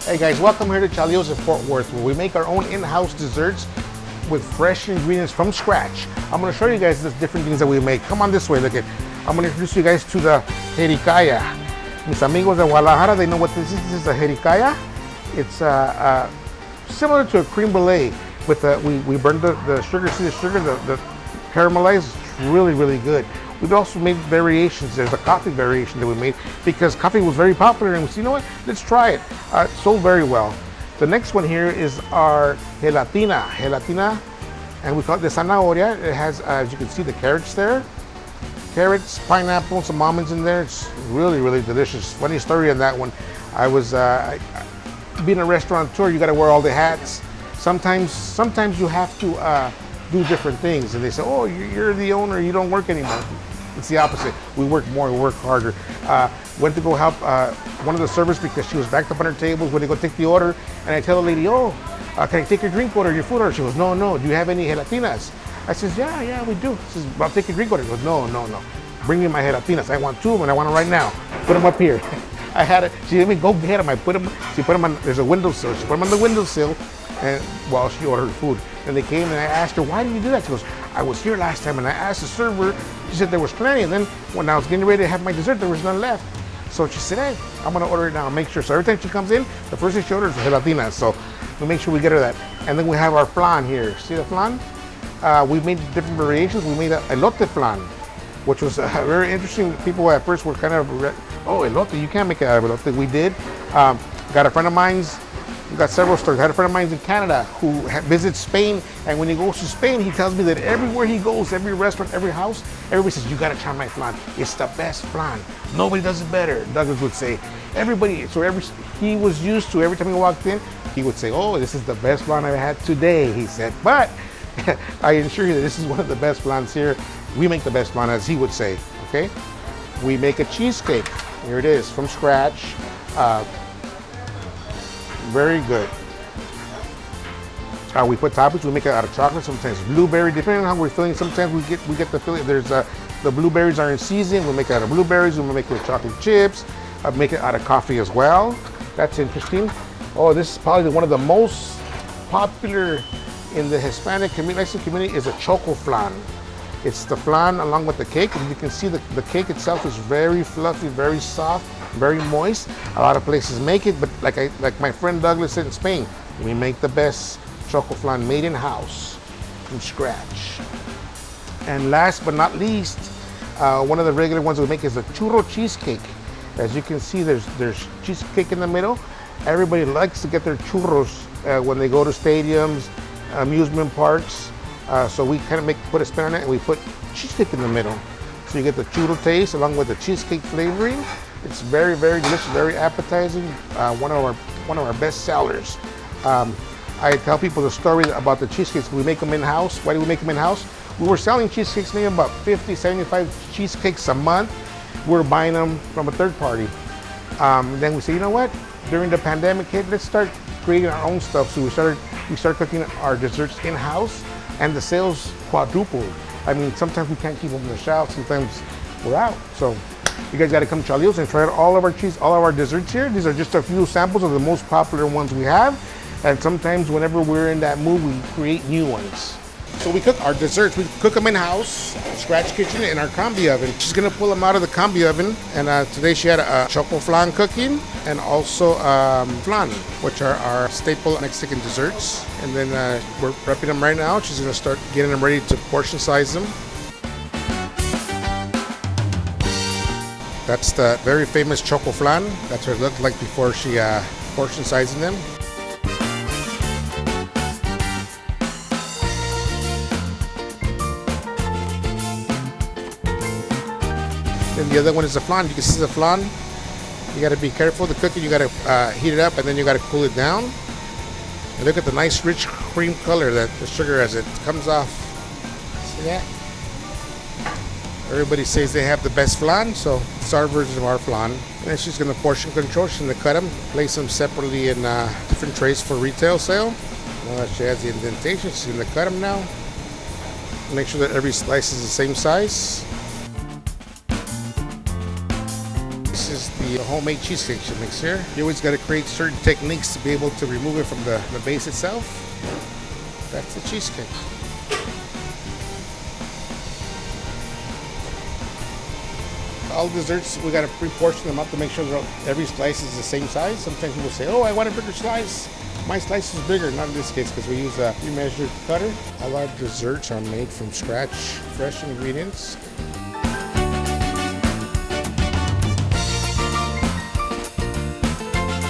Hey guys, welcome here to Chalio's in Fort Worth, where we make our own in-house desserts with fresh ingredients from scratch. I'm going to show you guys the different things that we make. Come on this way, look at. I'm going to introduce you guys to the jericaya. Mis amigos de Guadalajara, they know what this is. This is a jericaya. It's similar to a creme brulee. With we burn the sugar, see the sugar, the caramelized. It's really, really good. We've also made variations. There's a coffee variation that we made because coffee was very popular, and we said, you know what, let's try it. It sold very well. The next one here is our gelatina, and we call it the zanahoria. It has, as you can see, the carrots there. Carrots, pineapple, some almonds in there. It's really, really delicious. Funny story on that one. I was, being a restaurateur, you gotta wear all the hats. Sometimes you have to do different things, and they say, oh, you're the owner, you don't work anymore. It's the opposite. We work more, we work harder. Went to go help one of the servers because she was backed up on her tables when they go take the order, and I tell the lady, oh, can I take your drink order, your food order? She goes, no, do you have any gelatinas? I says, yeah, we do. She says, well, I'll take your drink order. She goes, no. Bring me my gelatinas. I want 2 of them, and I want them right now. Put them up here. I had it. She let me go get them. She put them on, there's a windowsill. She put them on the windowsill, and while she ordered food. And they came, and I asked her, why did you do that? She goes, I was here last time, and I asked the server. She said there was plenty, and then when I was getting ready to have my dessert, there was none left. So she said, hey, I'm gonna order it now, make sure. So every time she comes in, the first thing she orders is gelatina. So we make sure we get her that. And then we have our flan here. See the flan? We made different variations. We made a elote flan, which was very interesting. People at first were kind of, oh, elote, you can't make it out of elote. We did. Got a friend of mine's. We've got several stories. I had a friend of mine in Canada who visits Spain, and when he goes to Spain, he tells me that everywhere he goes, every restaurant, every house, everybody says, you gotta try my flan. It's the best flan. Nobody does it better. Douglas would say. Everybody, he was used to, every time he walked in, he would say, oh, this is the best flan I've had today, he said. But I assure you that this is one of the best flans here. We make the best flan, as he would say, okay? We make a cheesecake. Here it is, from scratch. Very good. We put toppings. We make it out of chocolate, sometimes blueberry, depending on how we're feeling. Sometimes we get the feeling. There's the blueberries are in season. We make it out of blueberries. We make it with chocolate chips. Make it out of coffee as well. That's interesting. Oh, this is probably one of the most popular in the Hispanic community, Mexican community, is a choco flan. It's the flan along with the cake, and you can see the cake itself is very fluffy, very soft, very moist. A lot of places make it, but like my friend Douglas said in Spain, we make the best choco flan made in house from scratch. And last but not least, one of the regular ones we make is a churro cheesecake. As you can see, there's cheesecake in the middle. Everybody likes to get their churros when they go to stadiums, amusement parks. So we kind of put a spin on it, and we put cheesecake in the middle. So you get the churro taste along with the cheesecake flavoring. It's very, very delicious, very appetizing. One of our best sellers. I tell people the story about the cheesecakes. We make them in-house. Why do we make them in-house? We were selling cheesecakes, maybe about 50, 75 cheesecakes a month. We were buying them from a third party. Then we said, you know what? During the pandemic hit, let's start creating our own stuff. So we started cooking our desserts in-house, and the sales quadrupled. I mean, sometimes we can't keep them on the shelf. Sometimes we're out. So you guys got to come to Chalio's and try out all of our desserts here. These are just a few samples of the most popular ones we have. And sometimes whenever we're in that mood, we create new ones. So we cook our desserts. We cook them in-house, scratch kitchen, in our combi oven. She's gonna pull them out of the combi oven. And today she had a choco flan cooking, and also flan, which are our staple Mexican desserts. And then we're prepping them right now. She's gonna start getting them ready to portion size them. That's the very famous choco flan. That's what it looked like before she portion sizing them. And the other one is the flan. You can see the flan. You got to be careful. The cooking, you got to heat it up, and then you got to cool it down. And look at the nice rich cream color that the sugar as it comes off. See that? Everybody says they have the best flan, so it's our version of our flan. And then she's going to portion control. She's going to cut them, place them separately in different trays for retail sale. Now that she has the indentation, she's going to cut them now. Make sure that every slice is the same size. This is the the homemade cheesecake mix here. You always got to create certain techniques to be able to remove it from the base itself. That's the cheesecake. All desserts, we got to pre-portion them up to make sure that every slice is the same size. Sometimes people say, oh, I want a bigger slice. My slice is bigger. Not in this case because we use a pre-measured cutter. All our desserts are made from scratch, fresh ingredients.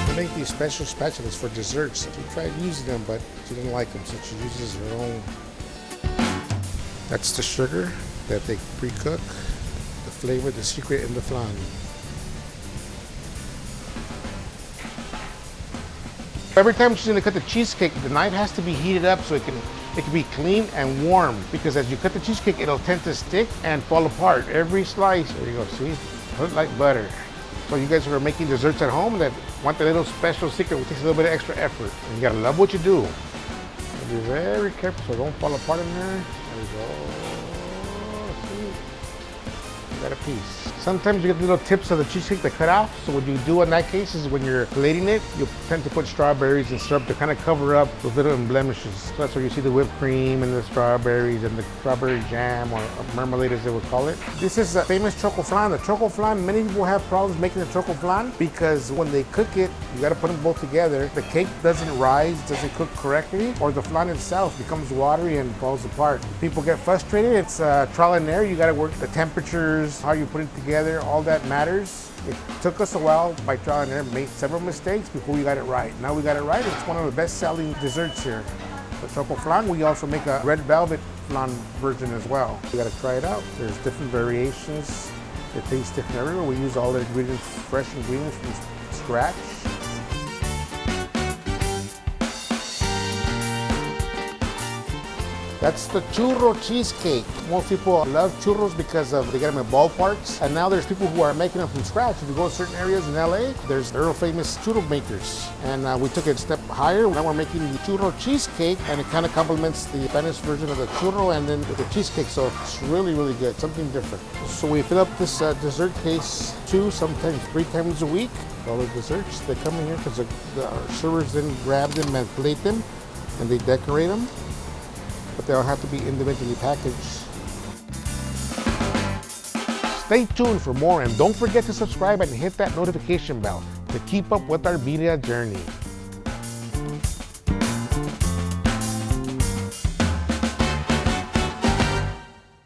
We make these special spatulas for desserts. She tried using them, but she didn't like them, so she uses her own. That's the sugar that they pre-cook. The flavor, the secret in the flan. Every time she's gonna cut the cheesecake, the knife has to be heated up so it can be clean and warm, because as you cut the cheesecake, it'll tend to stick and fall apart. Every slice, there you go, see? Look like butter. So you guys who are making desserts at home that want the little special secret, which takes a little bit of extra effort. And you gotta love what you do. And be very careful so it don't fall apart in there. There you go. Got a piece. Sometimes you get little tips of the cheesecake to cut off. So what you do in that case is when you're plating it, you tend to put strawberries and syrup to kind of cover up those little blemishes. So that's where you see the whipped cream and the strawberries and the strawberry jam or marmalade as they would call it. This is a famous choco flan. The choco flan, many people have problems making the choco flan because when they cook it, you got to put them both together. The cake doesn't rise, doesn't cook correctly, or the flan itself becomes watery and falls apart. People get frustrated. It's trial and error. You got to work the temperatures, how you put it together, all that matters. It took us a while by trial and error, made several mistakes before we got it right. Now we got it right. It's one of the best-selling desserts here. The choco flan, we also make a red velvet flan version as well. You got to try it out. There's different variations. It tastes different everywhere. We use all the ingredients, fresh ingredients from scratch. That's the churro cheesecake. Most people love churros because they get them in ballparks. And now there's people who are making them from scratch. If you go to certain areas in LA, there's real famous churro makers. And we took it a step higher. Now we're making the churro cheesecake, and it kind of complements the Spanish version of the churro and then with the cheesecake. So it's really, really good, something different. So we fill up this dessert case 2, sometimes 3 times a week. All the desserts, they come in here because the servers then grab them and plate them, and they decorate them. But they'll have to be individually packaged. Stay tuned for more, and don't forget to subscribe and hit that notification bell to keep up with our Birria journey.